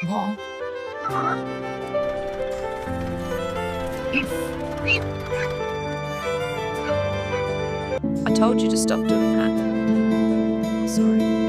What? I told you to stop doing that. Sorry.